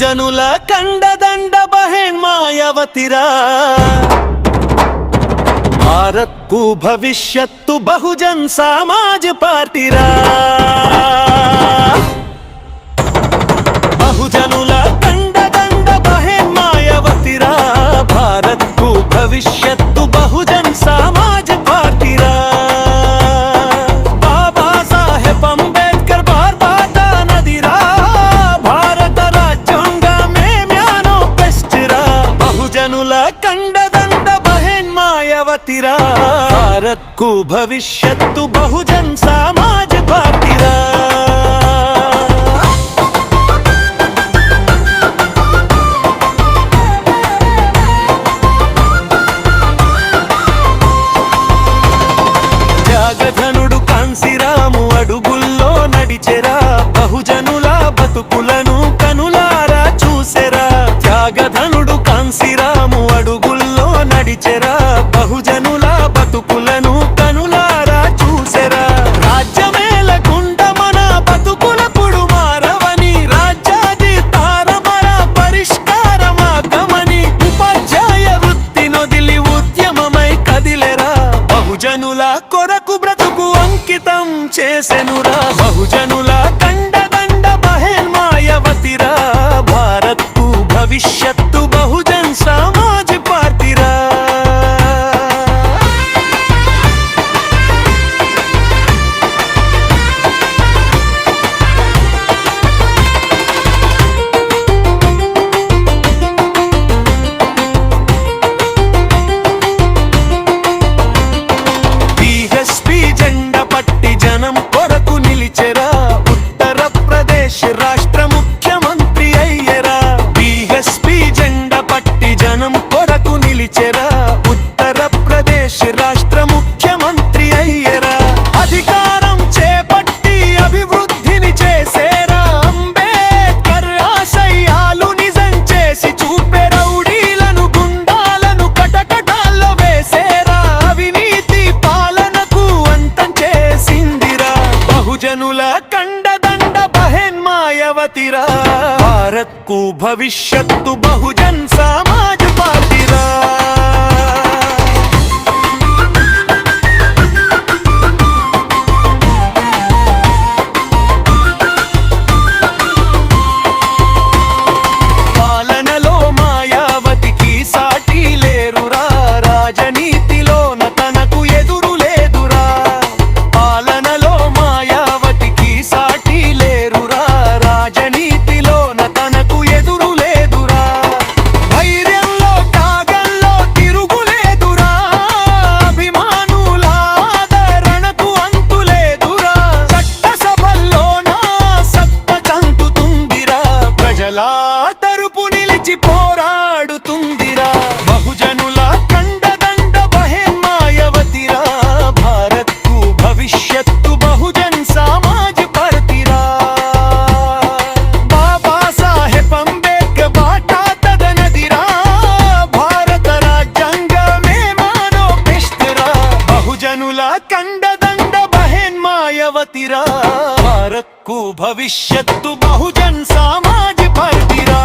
బహుజనుల కండదండ బహెన్ మాయావతిరా भारत को भविष्यत्तु बहुजन समाज पार्टी रा बहुजनुला कंडदंड बहेन मायावती रा भारत को भविष्यत्तु बहुजन समाज पार्टी रा बाबा साहेब अंबेडकर बारबाटा नदी रा भारत राज्यांग में म्यानो बेस्ट रा बहुजनुला कंडदंड बहेन मायावती रा भारत को भविष्यत्तु बहुजन समाज पार्टी रा జాగధనుడు కాంశీరాము అడుగుల్లో నడిచెరా బహుజనుల బతుకులను కనులారా చూసెరా త్యాగధనుడు కాంశీరాము అడుగుల్లో నడిచెరా బహుజనుల బతుకులను కనులారా చూసెరా రాజ్యమేలకుండా మన బతుకులప్పుడు మారవని రాజ్యాధికారమర పరిష్కారమాగమని ఉపాధ్యాయ వృత్తి నొదిలి ఉద్యమమై కదిలెరా బహుజనుల కొరకు బ్రతుకు అంకితం చేసెనురా బహుజనుల కండదండ బహెన్ మాయావతిరా భారత్ కు భవిష్యత్తు బహుజన్ సమాజ్ పార్టీ రా జెండా పట్టి జనం కొరకు నిలిచెరా ఉత్తరప్రదేశ్ రాష్ట్ర ముఖ్యమంత్రి అయ్యరా బీఎస్పీ జెండా పట్టి జనం కొరకు నిలిచెరా ఉత్తరప్రదేశ్ రాష్ట్ర ముఖ్యమంత్రి అయ్యరా అధికారం చేపట్టి అభివృద్ధిని చేసేరా అంబేద్కర్ ఆశయాలు నిజం చేసి చూపే రౌడీలను గుండాలను కటకటాల్లో వేసేరా అవినీతి పాలనకు అంతం చేసిందిరా బహుజనుల కండదండ బహెన్ మాయావతిరా భారత్ కు భవిష్యత్తు బహుజన్ సమాజ్ పార్టీ రా పాలనలో మాయావతికి సాటి లేరురా రాజనీతిలోన తనకు ఎదురు లేదురా పాలనలో మాయావతికి సాటి లేరురా రాజనీతిలోన తనకు ఎదురు లేదురా ధైర్యంలో త్యాగంలో తిరుగులేదురా అభిమానుల ఆదరణకు అంతులేదురా చట్టసభల్లోన సత్త చంటుతుందిరా ప్రజల తరపు నిలిచి పోరాడుతుందిరా బహుజనుల కండదండ బహెన్ మాయావతిరా భారత్ కు భవిష్యత్తు బహుజన్ సమాజ్ పార్టీ రా బాబా సాహెబ్ అంబేద్కర్ బాటా తదనదిరా భారత రాజ్యాంగ మే మానో బెస్ట్ రా బహుజనుల కండదండ బహెన్ మాయావతిరా భారత్ కు భవిష్యత్తు బహుజన్ సమాజ్ పార్టీ రా